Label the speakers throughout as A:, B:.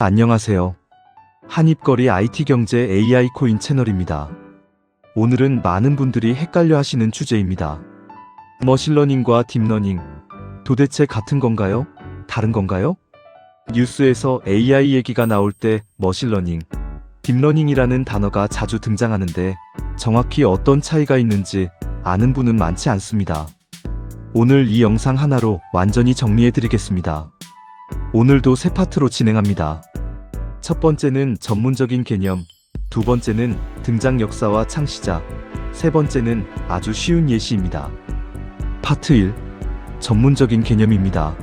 A: 안녕하세요. 한입거리 IT경제 AI 코인 채널입니다. 오늘은 많은 분들이 헷갈려 하시는 주제입니다. 머신러닝과 딥러닝, 도대체 같은 건가요? 다른 건가요? 뉴스에서 AI 얘기가 나올 때 머신러닝, 딥러닝이라는 단어가 자주 등장하는데 정확히 어떤 차이가 있는지 아는 분은 많지 않습니다. 오늘 이 영상 하나로 완전히 정리해드리겠습니다. 오늘도 세 파트로 진행합니다. 첫 번째는 전문적인 개념, 두 번째는 등장 역사와 창시자, 세 번째는 아주 쉬운 예시입니다. 파트 1. 전문적인 개념입니다.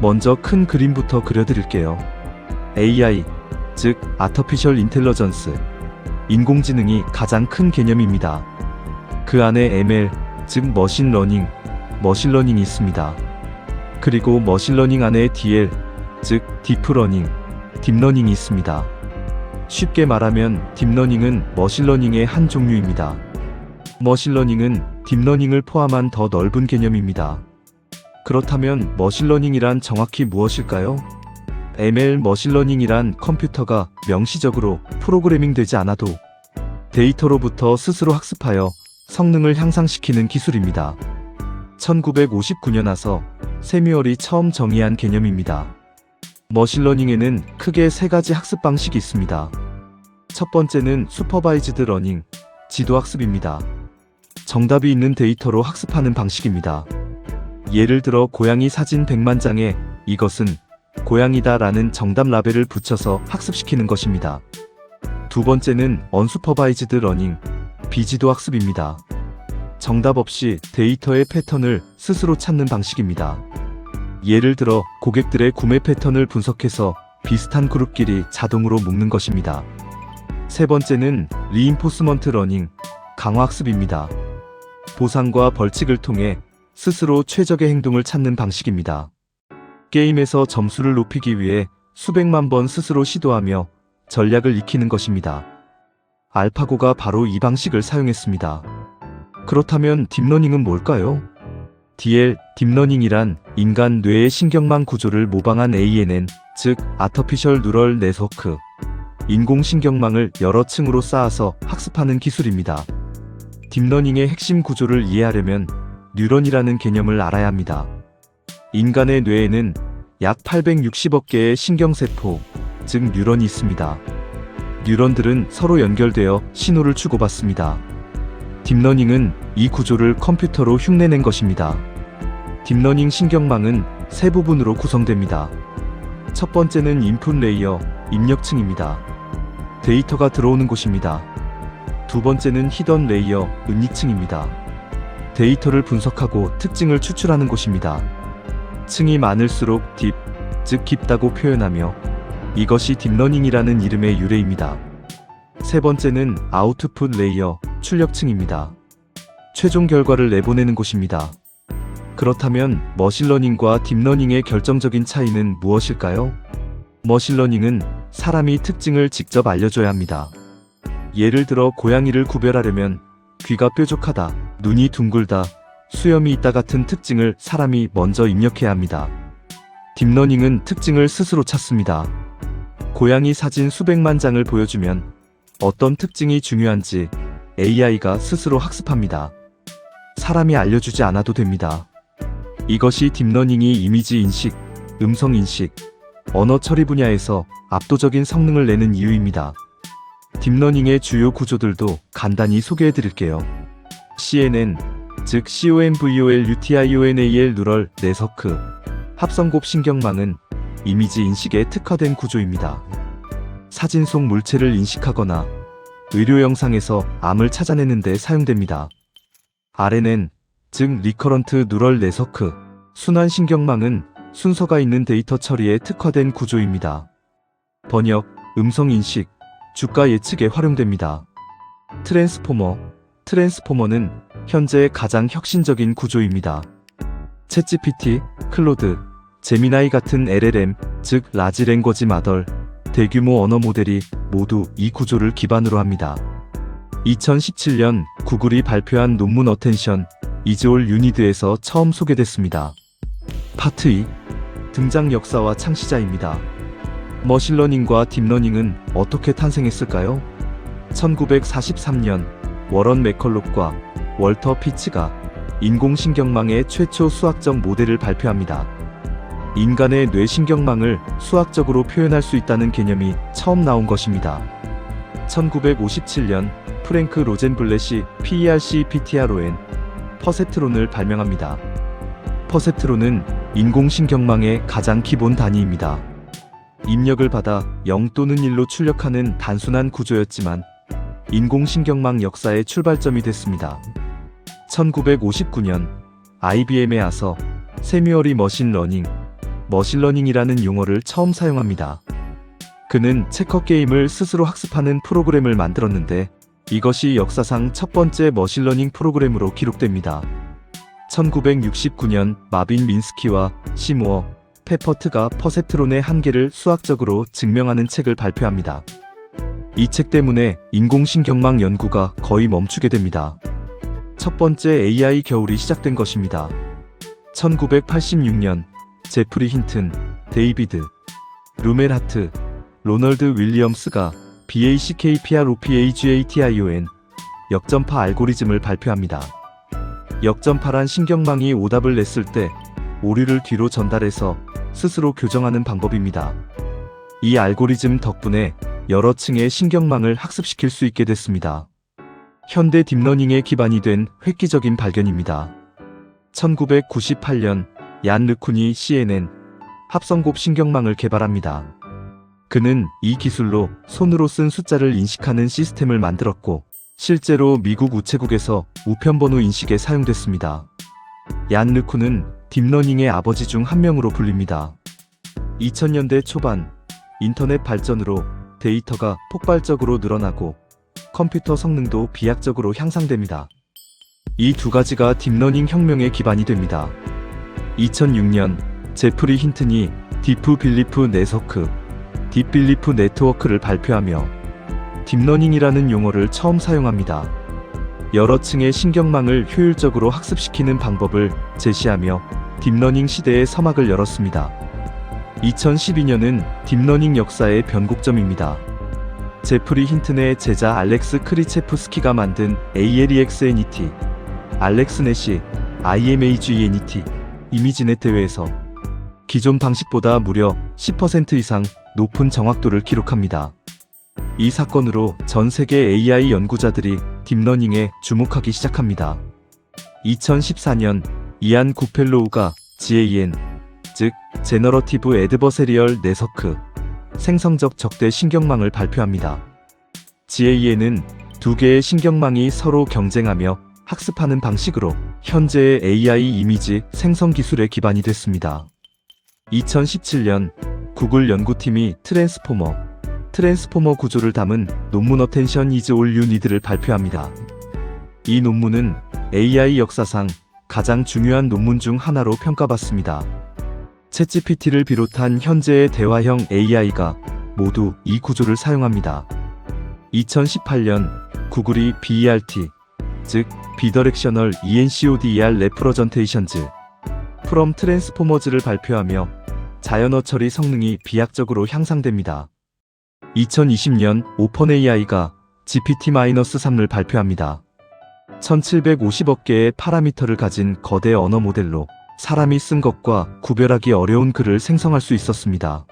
A: 먼저 큰 그림부터 그려드릴게요. AI, 즉 Artificial Intelligence, 인공지능이 가장 큰 개념입니다. 그 안에 ML, 즉 머신러닝이 있습니다. 그리고 머신러닝 안에 DL, 즉 딥러닝이 있습니다. 쉽게 말하면 딥러닝은 머신러닝의 한 종류입니다. 머신러닝은 딥러닝을 포함한 더 넓은 개념입니다. 그렇다면 머신러닝이란 정확히 무엇일까요? ML 머신러닝이란 컴퓨터가 명시적으로 프로그래밍 되지 않아도 데이터로부터 스스로 학습하여 성능을 향상시키는 기술입니다. 1959년 와서 세뮤얼이 처음 정의한 개념입니다. 머신러닝에는 크게 세 가지 학습 방식이 있습니다. 첫 번째는 슈퍼바이즈드 러닝, 지도학습입니다. 정답이 있는 데이터로 학습하는 방식입니다. 예를 들어 고양이 사진 100만 장에 이것은 고양이다 라는 정답 라벨을 붙여서 학습시키는 것입니다. 두 번째는 언슈퍼바이즈드 러닝, 비지도 학습입니다. 정답 없이 데이터의 패턴을 스스로 찾는 방식입니다. 예를 들어 고객들의 구매 패턴을 분석해서 비슷한 그룹끼리 자동으로 묶는 것입니다. 세 번째는 리인포스먼트 러닝, 강화학습입니다. 보상과 벌칙을 통해 스스로 최적의 행동을 찾는 방식입니다. 게임에서 점수를 높이기 위해 수백만 번 스스로 시도하며 전략을 익히는 것입니다. 알파고가 바로 이 방식을 사용했습니다. 그렇다면 딥러닝은 뭘까요? DL, 딥러닝이란 인간 뇌의 신경망 구조를 모방한 ANN, 즉 아터피셜 뉴럴 네트워크, 인공신경망을 여러 층으로 쌓아서 학습하는 기술입니다. 딥러닝의 핵심 구조를 이해하려면 뉴런이라는 개념을 알아야 합니다. 인간의 뇌에는 약 860억 개의 신경세포, 즉 뉴런이 있습니다. 뉴런들은 서로 연결되어 신호를 주고받습니다. 딥러닝은 이 구조를 컴퓨터로 흉내낸 것입니다. 딥러닝 신경망은 세 부분으로 구성됩니다. 첫 번째는 인풋 레이어, 입력층입니다. 데이터가 들어오는 곳입니다. 두 번째는 히던 레이어, 은닉층입니다. 데이터를 분석하고 특징을 추출하는 곳입니다. 층이 많을수록 딥, 즉 깊다고 표현하며 이것이 딥러닝이라는 이름의 유래입니다. 세 번째는 아우트풋 레이어, 출력층입니다. 최종 결과를 내보내는 곳입니다. 그렇다면 머신러닝과 딥러닝의 결정적인 차이는 무엇일까요? 머신러닝은 사람이 특징을 직접 알려줘야 합니다. 예를 들어 고양이를 구별하려면 귀가 뾰족하다, 눈이 둥글다, 수염이 있다 같은 특징을 사람이 먼저 입력해야 합니다. 딥러닝은 특징을 스스로 찾습니다. 고양이 사진 수백만 장을 보여주면 어떤 특징이 중요한지 AI가 스스로 학습합니다. 사람이 알려주지 않아도 됩니다. 이것이 딥러닝이 이미지 인식, 음성 인식, 언어 처리 분야에서 압도적인 성능을 내는 이유입니다. 딥러닝의 주요 구조들도 간단히 소개해 드릴게요. CNN, 즉 CONVOLUTIONAL 뉴럴 네트워크, 합성곱 신경망은 이미지 인식에 특화된 구조입니다. 사진 속 물체를 인식하거나 의료 영상에서 암을 찾아내는 데 사용됩니다. RNN, 즉 리커런트 뉴럴 네트워크, 순환신경망은 순서가 있는 데이터 처리에 특화된 구조입니다. 번역, 음성 인식, 주가 예측에 활용됩니다. 트랜스포머는 현재 가장 혁신적인 구조입니다. 챗GPT, 클로드, 제미나이 같은 LLM, 즉 라지 랭거지 마덜, 대규모 언어 모델이 모두 이 구조를 기반으로 합니다. 2017년 구글이 발표한 논문 어텐션 is all you need에서 처음 소개됐습니다. 파트 2. 등장 역사와 창시자입니다. 머신러닝과 딥러닝은 어떻게 탄생했을까요? 1943년 워런 맥컬록과 월터 피츠가 인공신경망의 최초 수학적 모델을 발표합니다. 인간의 뇌신경망을 수학적으로 표현할 수 있다는 개념이 처음 나온 것입니다. 1957년 프랭크 로젠블렛이 PERC-PTRON 퍼세트론을 발명합니다. 퍼세트론은 인공신경망의 가장 기본 단위입니다. 입력을 받아 0 또는 1로 출력하는 단순한 구조였지만 인공신경망 역사의 출발점이 됐습니다. 1959년 IBM에 와서 세뮤얼이 머신러닝이라는 용어를 처음 사용합니다. 그는 체커 게임을 스스로 학습하는 프로그램을 만들었는데 이것이 역사상 첫 번째 머신러닝 프로그램으로 기록됩니다. 1969년 마빈 민스키와 시무어, 페퍼트가 퍼세트론의 한계를 수학적으로 증명하는 책을 발표합니다. 이 책 때문에 인공신경망 연구가 거의 멈추게 됩니다. 첫 번째 AI 겨울이 시작된 것입니다. 1986년 제프리 힌튼, 데이비드 루멜하트, 로널드 윌리엄스가 BACKPROPAGATION 역전파 알고리즘을 발표합니다. 역전파란 신경망이 오답을 냈을 때 오류를 뒤로 전달해서 스스로 교정하는 방법입니다. 이 알고리즘 덕분에 여러 층의 신경망을 학습시킬 수 있게 됐습니다. 현대 딥러닝의 기반이 된 획기적인 발견입니다. 1998년 얀 르쿤이 CNN 합성곱 신경망을 개발합니다. 그는 이 기술로 손으로 쓴 숫자를 인식하는 시스템을 만들었고 실제로 미국 우체국에서 우편번호 인식에 사용됐습니다. 얀 르쿤은 딥러닝의 아버지 중 한 명으로 불립니다. 2000년대 초반 인터넷 발전으로 데이터가 폭발적으로 늘어나고 컴퓨터 성능도 비약적으로 향상됩니다. 이 두 가지가 딥러닝 혁명의 기반이 됩니다. 2006년 제프리 힌튼이 딥 빌리프 네트워크를 발표하며 딥러닝이라는 용어를 처음 사용합니다. 여러 층의 신경망을 효율적으로 학습시키는 방법을 제시하며 딥러닝 시대의 서막을 열었습니다. 2012년은 딥러닝 역사의 변곡점입니다. 제프리 힌튼의 제자 알렉스 크리체프스키가 만든 ALEXNET, 알렉스넷이 IMAGNET, 이미지넷 대회에서 기존 방식보다 무려 10% 이상 높은 정확도를 기록합니다. 이 사건으로 전 세계 AI 연구자들이 딥러닝에 주목하기 시작합니다. 2014년 이안 구펠로우가 GAN, 즉 제너러티브 애드버세리얼 네서크, 생성적 적대 신경망을 발표합니다. GAN은 두 개의 신경망이 서로 경쟁하며 학습하는 방식으로 현재의 AI 이미지 생성 기술의 기반이 됐습니다. 2017년 구글 연구팀이 트랜스포머 구조를 담은 논문 Attention is all you need를 발표합니다. 이 논문은 AI 역사상 가장 중요한 논문 중 하나로 평가받습니다. 챗GPT를 비롯한 현재의 대화형 AI가 모두 이 구조를 사용합니다. 2018년 구글이 BERT, 즉 비더렉셔널 ENCODER 레프러전테이션즈 프롬 트랜스포머즈를 발표하며 자연어 처리 성능이 비약적으로 향상됩니다. 2020년 오펀AI가 GPT-3을 발표합니다. 1750억 개의 파라미터를 가진 거대 언어 모델로 사람이 쓴 것과 구별하기 어려운 글을 생성할 수 있었습니다.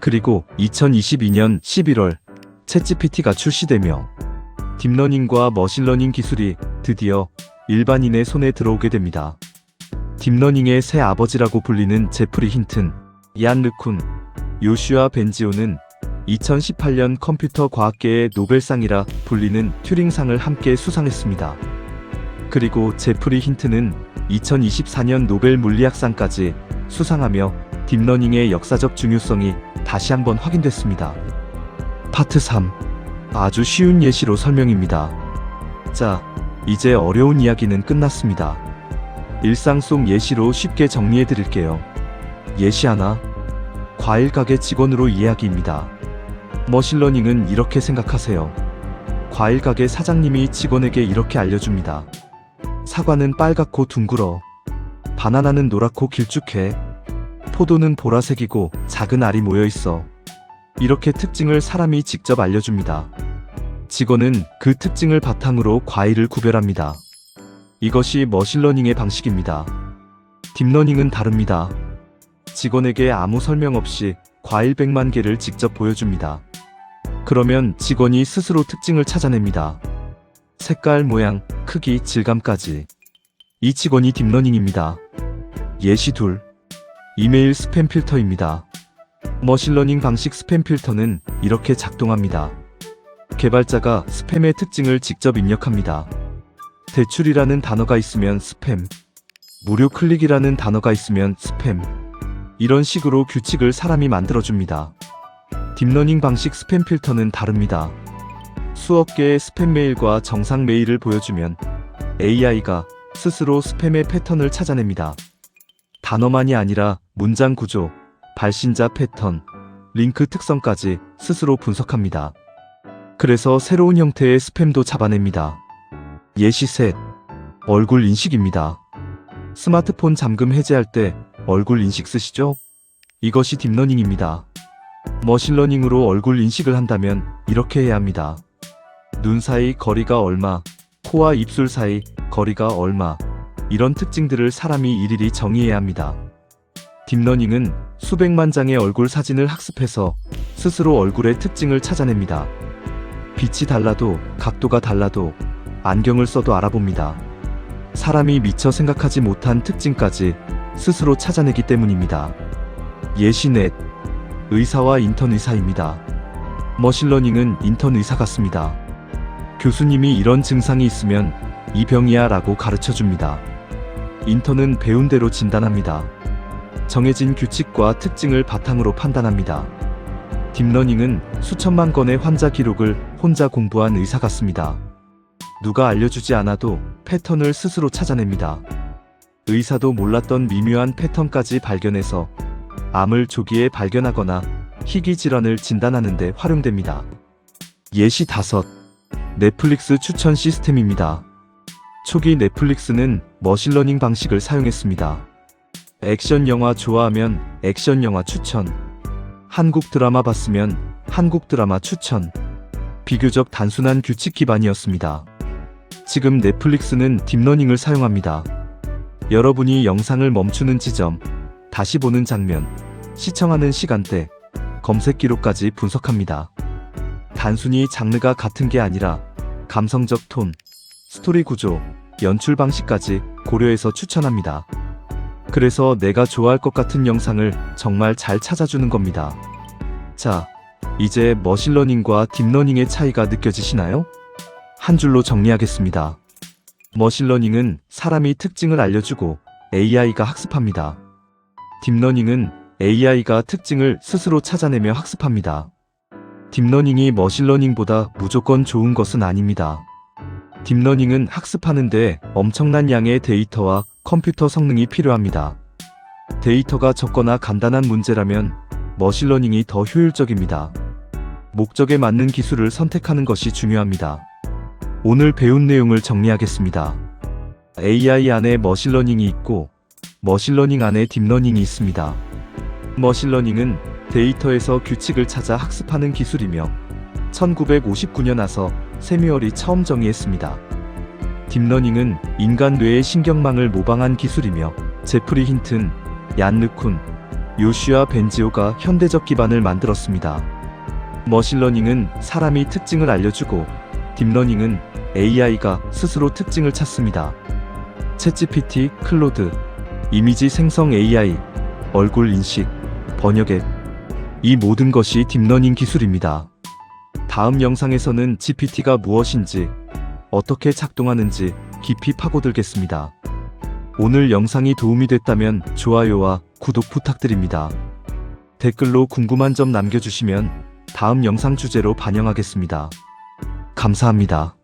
A: 그리고 2022년 11월 챗GPT가 출시되며 딥러닝과 머신러닝 기술이 드디어 일반인의 손에 들어오게 됩니다. 딥러닝의 새 아버지라고 불리는 제프리 힌튼, 얀 르쿤, 요슈아 벤지오는 2018년 컴퓨터 과학계의 노벨상이라 불리는 튜링상을 함께 수상했습니다. 그리고 제프리 힌튼은 2024년 노벨 물리학상까지 수상하며 딥러닝의 역사적 중요성이 다시 한번 확인됐습니다. 파트 3. 아주 쉬운 예시로 설명입니다. 자, 이제 어려운 이야기는 끝났습니다. 일상 속 예시로 쉽게 정리해 드릴게요. 예시 하나. 과일 가게 직원으로 이야기입니다. 머신러닝은 이렇게 생각하세요. 과일 가게 사장님이 직원에게 이렇게 알려줍니다. 사과는 빨갛고 둥글어. 바나나는 노랗고 길쭉해. 포도는 보라색이고 작은 알이 모여있어. 이렇게 특징을 사람이 직접 알려줍니다. 직원은 그 특징을 바탕으로 과일을 구별합니다. 이것이 머신러닝의 방식입니다. 딥러닝은 다릅니다. 직원에게 아무 설명 없이 과일 100만 개를 직접 보여줍니다. 그러면 직원이 스스로 특징을 찾아냅니다. 색깔, 모양, 크기, 질감까지. 이 직원이 딥러닝입니다. 예시 둘. 이메일 스팸 필터입니다. 머신러닝 방식 스팸 필터는 이렇게 작동합니다. 개발자가 스팸의 특징을 직접 입력합니다. 대출이라는 단어가 있으면 스팸, 무료 클릭이라는 단어가 있으면 스팸. 이런 식으로 규칙을 사람이 만들어줍니다. 딥러닝 방식 스팸 필터는 다릅니다. 수억 개의 스팸 메일과 정상 메일을 보여주면 AI가 스스로 스팸의 패턴을 찾아냅니다. 단어만이 아니라 문장 구조, 발신자 패턴, 링크 특성까지 스스로 분석합니다. 그래서 새로운 형태의 스팸도 잡아냅니다. 예시 셋. 얼굴 인식입니다. 스마트폰 잠금 해제할 때 얼굴 인식 쓰시죠? 이것이 딥러닝입니다. 머신러닝으로 얼굴 인식을 한다면 이렇게 해야 합니다. 눈 사이 거리가 얼마, 코와 입술 사이 거리가 얼마, 이런 특징들을 사람이 일일이 정의해야 합니다. 딥러닝은 수백만 장의 얼굴 사진을 학습해서 스스로 얼굴의 특징을 찾아냅니다. 빛이 달라도 각도가 달라도 안경을 써도 알아봅니다. 사람이 미처 생각하지 못한 특징까지 스스로 찾아내기 때문입니다. 예시 넷. 의사와 인턴 의사입니다. 머신러닝은 인턴 의사 같습니다. 교수님이 이런 증상이 있으면 이 병이야 라고 가르쳐줍니다. 인턴은 배운 대로 진단합니다. 정해진 규칙과 특징을 바탕으로 판단합니다. 딥러닝은 수천만 건의 환자 기록을 혼자 공부한 의사 같습니다. 누가 알려주지 않아도 패턴을 스스로 찾아냅니다. 의사도 몰랐던 미묘한 패턴까지 발견해서 암을 조기에 발견하거나 희귀 질환을 진단하는 데 활용됩니다. 예시 다섯. 넷플릭스 추천 시스템입니다. 초기 넷플릭스는 머신러닝 방식을 사용했습니다. 액션 영화 좋아하면 액션 영화 추천, 한국 드라마 봤으면 한국 드라마 추천. 비교적 단순한 규칙 기반이었습니다. 지금 넷플릭스는 딥러닝을 사용합니다. 여러분이 영상을 멈추는 지점, 다시 보는 장면, 시청하는 시간대, 검색 기록까지 분석합니다. 단순히 장르가 같은 게 아니라 감성적 톤, 스토리 구조, 연출 방식까지 고려해서 추천합니다. 그래서 내가 좋아할 것 같은 영상을 정말 잘 찾아주는 겁니다. 자, 이제 머신러닝과 딥러닝의 차이가 느껴지시나요? 한 줄로 정리하겠습니다. 머신러닝은 사람이 특징을 알려주고 AI가 학습합니다. 딥러닝은 AI가 특징을 스스로 찾아내며 학습합니다. 딥러닝이 머신러닝보다 무조건 좋은 것은 아닙니다. 딥러닝은 학습하는데 엄청난 양의 데이터와 컴퓨터 성능이 필요합니다. 데이터가 적거나 간단한 문제라면 머신러닝이 더 효율적입니다. 목적에 맞는 기술을 선택하는 것이 중요합니다. 오늘 배운 내용을 정리하겠습니다. AI 안에 머신러닝이 있고 머신러닝 안에 딥러닝이 있습니다. 머신러닝은 데이터에서 규칙을 찾아 학습하는 기술이며 1959년 와서 세뮤얼이 처음 정의했습니다. 딥러닝은 인간 뇌의 신경망을 모방한 기술이며 제프리 힌튼, 얀 르쿤, 요슈아 벤지오가 현대적 기반을 만들었습니다. 머신러닝은 사람이 특징을 알려주고 딥러닝은 AI가 스스로 특징을 찾습니다. 챗GPT, 클로드, 이미지 생성 AI, 얼굴 인식, 번역 앱, 이 모든 것이 딥러닝 기술입니다. 다음 영상에서는 GPT가 무엇인지, 어떻게 작동하는지 깊이 파고들겠습니다. 오늘 영상이 도움이 됐다면 좋아요와 구독 부탁드립니다. 댓글로 궁금한 점 남겨주시면 다음 영상 주제로 반영하겠습니다. 감사합니다.